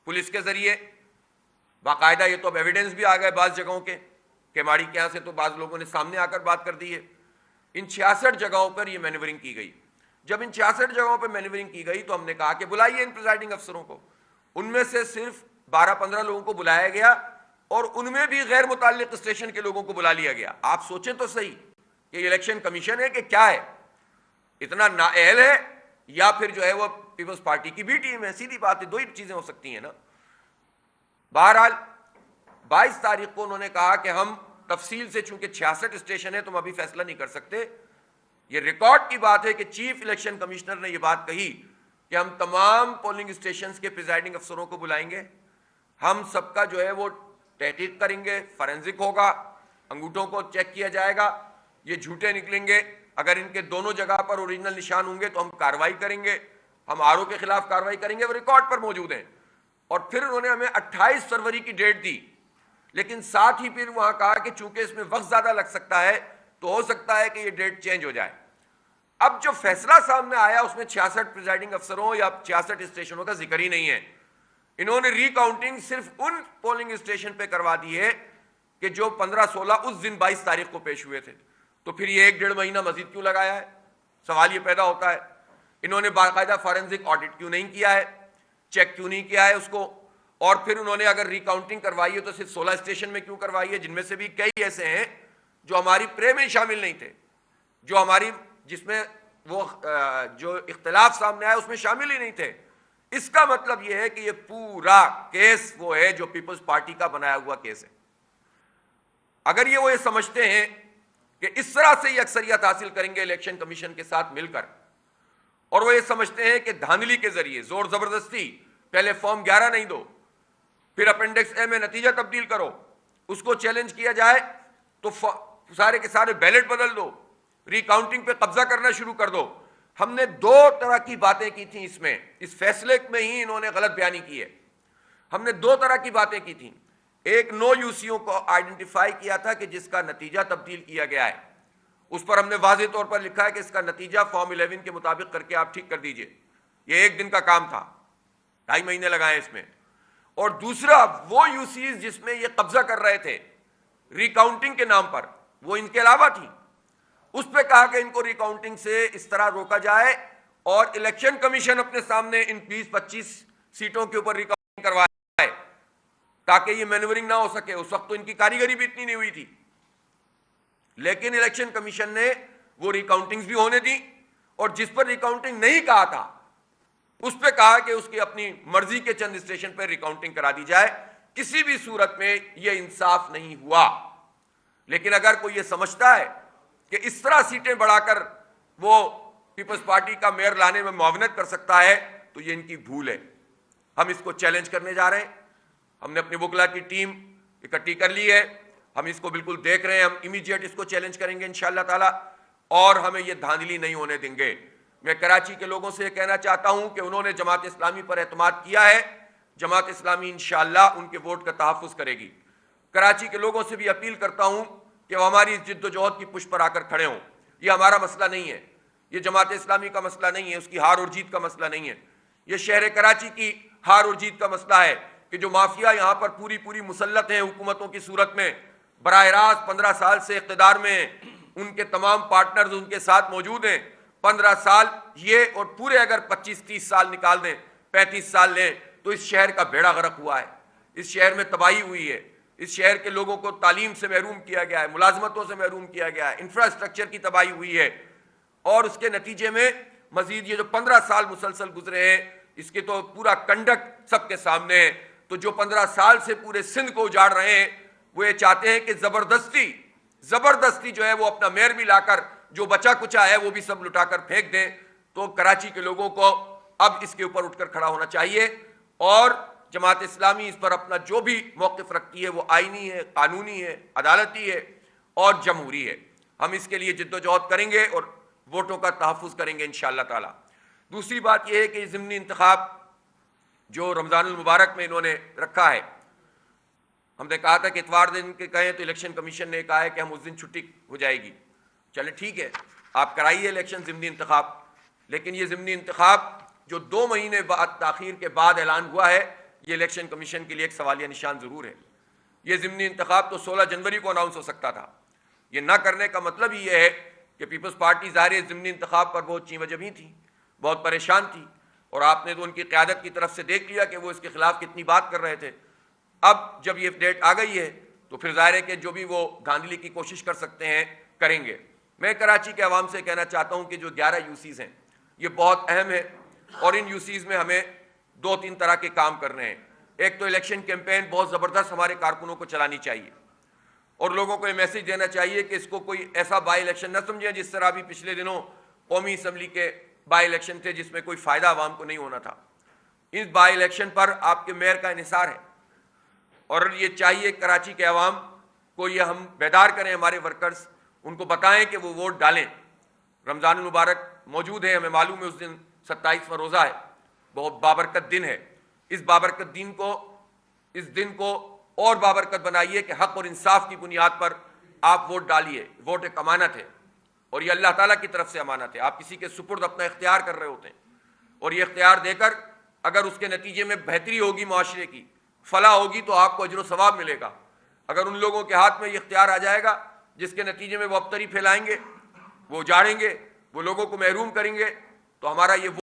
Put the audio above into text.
Police کے ذریعے باقاعدہ، یہ تو اب ایویڈنس بھی آ گئے بعض جگہوں کے، کہ ماڑی کے یہاں سے تو بعض لوگوں نے سامنے آ کر بات کر دی ہے، ان 66 جگہوں پر یہ مینیورنگ کی گئی۔ جب ان 66 جگہوں پر مینیورنگ کی گئی تو ہم نے کہا کہ بلائیے ان پریزائڈنگ افسروں کو۔ ان میں سے صرف 12-15 لوگوں کو بلایا گیا، اور ان میں بھی غیر متعلق اسٹیشن کے لوگوں کو بلا لیا گیا۔ آپ سوچیں تو صحیح کہ یہ الیکشن کمیشن ہے کہ کیا ہے؟ اتنا نااہل ہے، یا پھر جو ہے وہ پیپلز پارٹی کی بھی ٹیم ہے؟ سیدھی بات ہے، دو ہی چیزیں ہو سکتی ہیں نا۔ بہرحال 22 تاریخ کو انہوں نے کہا کہ ہم تفصیل سے، چونکہ 66 اسٹیشن ہے تو ہم ابھی فیصلہ نہیں کر سکتے۔ یہ ریکارڈ کی بات ہے کہ چیف الیکشن کمشنر نے یہ بات کہی کہ ہم تمام پولنگ اسٹیشنز کے پریزائڈنگ افسروں کو بلائیں گے، ہم سب کا جو ہے وہ تحقیق کریں گے، فورینزک ہوگا، انگوٹھوں کو چیک کیا جائے گا، یہ جھوٹے نکلیں گے، اگر ان کے دونوں جگہ پر اوریجنل نشان ہوں گے تو ہم کارروائی کریں گے، ہم آر او کے خلاف کارروائی کریں گے، وہ ریکارڈ پر موجود ہیں۔ اور پھر انہوں نے ہمیں 28 فروری کی ڈیٹ دی، لیکن ساتھ ہی پھر وہاں کہا کہ چونکہ اس میں وقت زیادہ لگ سکتا ہے تو ہو سکتا ہے کہ یہ ڈیٹ چینج ہو جائے۔ اب جو فیصلہ سامنے آیا اس میں 66 پریزائڈنگ افسروں یا 66 اسٹیشنوں کا ذکر ہی نہیں ہے۔ انہوں نے ری کاؤنٹنگ صرف ان پولنگ اسٹیشن پہ کروا دی ہے کہ جو 15-16 اس دن 22 تاریخ کو پیش ہوئے تھے۔ تو پھر یہ 1-1.5 مہینہ مزید کیوں لگایا ہے؟ سوال یہ پیدا ہوتا ہے۔ انہوں نے باقاعدہ فورینزک آڈٹ کیوں نہیں کیا ہے، چیک کیوں نہیں کیا ہے اس کو؟ اور پھر انہوں نے اگر ری کاؤنٹنگ کروائی ہے تو صرف 16 اسٹیشن میں کیوں کروائی ہے، جن میں سے بھی کئی ایسے ہیں جو ہماری پرے میں شامل نہیں تھے، جو ہماری جس میں وہ جو اختلاف سامنے آیا اس میں شامل ہی نہیں تھے۔ اس کا مطلب یہ ہے کہ یہ پورا کیس وہ ہے جو پیپلز پارٹی کا بنایا ہوا کیس ہے۔ اگر وہ یہ سمجھتے ہیں کہ اس طرح سے یہ اکثریت حاصل کریں گے الیکشن کمیشن کے ساتھ مل کر، اور وہ یہ سمجھتے ہیں کہ دھاندلی کے ذریعے، زور زبردستی، پہلے فارم 11 نہیں دو، پھر اپینڈکس اے میں نتیجہ تبدیل کرو، اس کو چیلنج کیا جائے تو سارے کے سارے بیلٹ بدل دو، ری کاؤنٹنگ پہ قبضہ کرنا شروع کر دو۔ ہم نے 2 طرح کی باتیں کی تھیں اس فیصلے میں ہی انہوں نے غلط بیانی کی ہے۔ ہم نے 2 طرح کی باتیں کی تھیں۔ ایک نو یوسیوں کو آئیڈینٹیفائی کیا تھا کہ جس کا نتیجہ تبدیل کیا گیا ہے، اس پر ہم نے واضح طور پر لکھا ہے کہ اس کا نتیجہ فارم 11 کے مطابق کر کے آپ ٹھیک کر دیجئے۔ یہ 1 دن کا کام تھا، 2.5 مہینے لگائے اس میں۔ اور دوسرا وہ یوسیز جس میں یہ قبضہ کر رہے تھے ری کاؤنٹنگ کے نام پر، وہ ان کے علاوہ تھی، اس پہ کہا کہ ان کو ری کاؤنٹنگ سے اس طرح روکا جائے، اور الیکشن کمیشن اپنے سامنے ان 20-25 سیٹوں کے اوپر ری کاؤنٹنگ کروائے تاکہ یہ مینورنگ نہ ہو سکے۔ اس وقت تو ان کی کاریگری بھی اتنی نہیں ہوئی تھی، لیکن الیکشن کمیشن نے وہ ری کاؤنٹنگز بھی ہونے دی، اور جس پر ری کاؤنٹنگ نہیں کہا تھا اس پہ کہا کہ اس کی اپنی مرضی کے چند اسٹیشن پہ ری کاؤنٹنگ کرا دی جائے۔ کسی بھی صورت میں یہ انصاف نہیں ہوا۔ لیکن اگر کوئی یہ سمجھتا ہے کہ اس طرح سیٹیں بڑھا کر وہ پیپلز پارٹی کا میئر لانے میں معاونت کر سکتا ہے تو یہ ان کی بھول ہے۔ ہم اس کو چیلنج کرنے جا رہے ہیں، ہم نے اپنی وکلا کی ٹیم اکٹھی کر لی ہے، ہم اس کو بالکل دیکھ رہے ہیں، ہم امیڈیٹ اس کو چیلنج کریں گے انشاءاللہ تعالی، اور ہمیں یہ دھاندلی نہیں ہونے دیں گے۔ میں کراچی کے لوگوں سے یہ کہنا چاہتا ہوں کہ انہوں نے جماعت اسلامی پر اعتماد کیا ہے، جماعت اسلامی انشاءاللہ ان کے ووٹ کا تحفظ کرے گی۔ کراچی کے لوگوں سے بھی اپیل کرتا ہوں کہ وہ ہماری اس جد و جہد کی پشت پر آ کر کھڑے ہوں۔ یہ ہمارا مسئلہ نہیں ہے، یہ جماعت اسلامی کا مسئلہ نہیں ہے، اس کی ہار اور جیت کا مسئلہ نہیں ہے، یہ شہر کراچی کی ہار اور جیت کا مسئلہ ہے کہ جو مافیا یہاں پر پوری مسلط ہیں حکومتوں کی صورت میں، براہ راست 15 سال سے اقتدار میں ہیں، ان کے تمام پارٹنرز ان کے ساتھ موجود ہیں۔ 15 سال یہ اور پورے اگر 25-30 سال نکال دیں، 35 سال لیں، تو اس شہر کا بیڑا غرق ہوا ہے، اس شہر میں تباہی ہوئی ہے، اس شہر کے لوگوں کو تعلیم سے محروم کیا گیا ہے، ملازمتوں سے محروم کیا گیا ہے، انفراسٹرکچر کی تباہی ہوئی ہے، اور اس کے نتیجے میں مزید یہ جو 15 سال مسلسل گزرے ہیں اس کے تو پورا کنڈکٹ سب کے سامنے ہے۔ تو جو 15 سال سے پورے سندھ کو اجاڑ رہے ہیں وہ یہ چاہتے ہیں کہ زبردستی جو ہے وہ اپنا میئر بھی لا کر جو بچا کچا ہے وہ بھی سب لٹا کر پھینک دیں۔ تو کراچی کے لوگوں کو اب اس کے اوپر اٹھ کر کھڑا ہونا چاہیے، اور جماعت اسلامی اس پر اپنا جو بھی موقف رکھتی ہے وہ آئینی ہے، قانونی ہے، عدالتی ہے اور جمہوری ہے۔ ہم اس کے لیے جد و جہد کریں گے اور ووٹوں کا تحفظ کریں گے انشاءاللہ تعالی۔ دوسری بات یہ ہے کہ ضمنی انتخاب جو رمضان المبارک میں انہوں نے رکھا ہے، ہم نے کہا تھا کہ اتوار دن کے کہیں تو الیکشن کمیشن نے کہا ہے کہ ہم اس دن چھٹی ہو جائے گی۔ چلے ٹھیک ہے، آپ کرائیے الیکشن ضمنی انتخاب، لیکن یہ ضمنی انتخاب جو 2 مہینے بعد تاخیر کے بعد اعلان ہوا ہے یہ الیکشن کمیشن کے لیے ایک سوالیہ نشان ضرور ہے۔ یہ ضمنی انتخاب تو 16 جنوری کو اناؤنس ہو سکتا تھا۔ یہ نہ کرنے کا مطلب یہ ہے کہ پیپلز پارٹی ظاہر ضمنی انتخاب پر بہت چین و جبیں تھی، بہت پریشان تھی، اور آپ نے تو ان کی قیادت کی طرف سے دیکھ لیا کہ وہ اس کے خلاف کتنی بات کر رہے تھے۔ اب جب یہ ڈیٹ آ گئی ہے تو پھر ظاہر ہے کہ جو بھی وہ دھاندلی کی کوشش کر سکتے ہیں کریں گے۔ میں کراچی کے عوام سے کہنا چاہتا ہوں کہ جو 11 یوسیز ہیں یہ بہت اہم ہے، اور ان یوسیز میں ہمیں 2-3 طرح کے کام کرنے ہیں۔ ایک تو الیکشن کیمپین بہت زبردست ہمارے کارکنوں کو چلانی چاہیے، اور لوگوں کو یہ میسج دینا چاہیے کہ اس کو کوئی ایسا بائی الیکشن نہ سمجھیں جس طرح ابھی پچھلے دنوں قومی اسمبلی کے بائی الیکشن تھے جس میں کوئی فائدہ عوام کو نہیں ہونا تھا۔ اس بائی الیکشن پر آپ کے میئر کا انحصار ہے، اور یہ چاہیے کراچی کے عوام کو یہ ہم بیدار کریں، ہمارے ورکرز ان کو بتائیں کہ وہ ووٹ ڈالیں۔ رمضان المبارک موجود ہے، ہمیں معلوم ہے اس دن 27واں روزہ ہے، بہت بابرکت دن ہے۔ اس بابرکت دن کو اور بابرکت بنائیے کہ حق اور انصاف کی بنیاد پر آپ ووٹ ڈالیے۔ ووٹ ایک امانت ہے، اور یہ اللہ تعالیٰ کی طرف سے امانت ہے۔ آپ کسی کے سپرد اپنا اختیار کر رہے ہوتے ہیں، اور یہ اختیار دے کر اگر اس کے نتیجے میں بہتری ہوگی، معاشرے کی فلاح ہوگی، تو آپ کو اجر و ثواب ملے گا۔ اگر ان لوگوں کے ہاتھ میں یہ اختیار آ جائے گا جس کے نتیجے میں وہ ابتری پھیلائیں گے، وہ اجاڑیں گے، وہ لوگوں کو محروم کریں گے، تو ہمارا یہ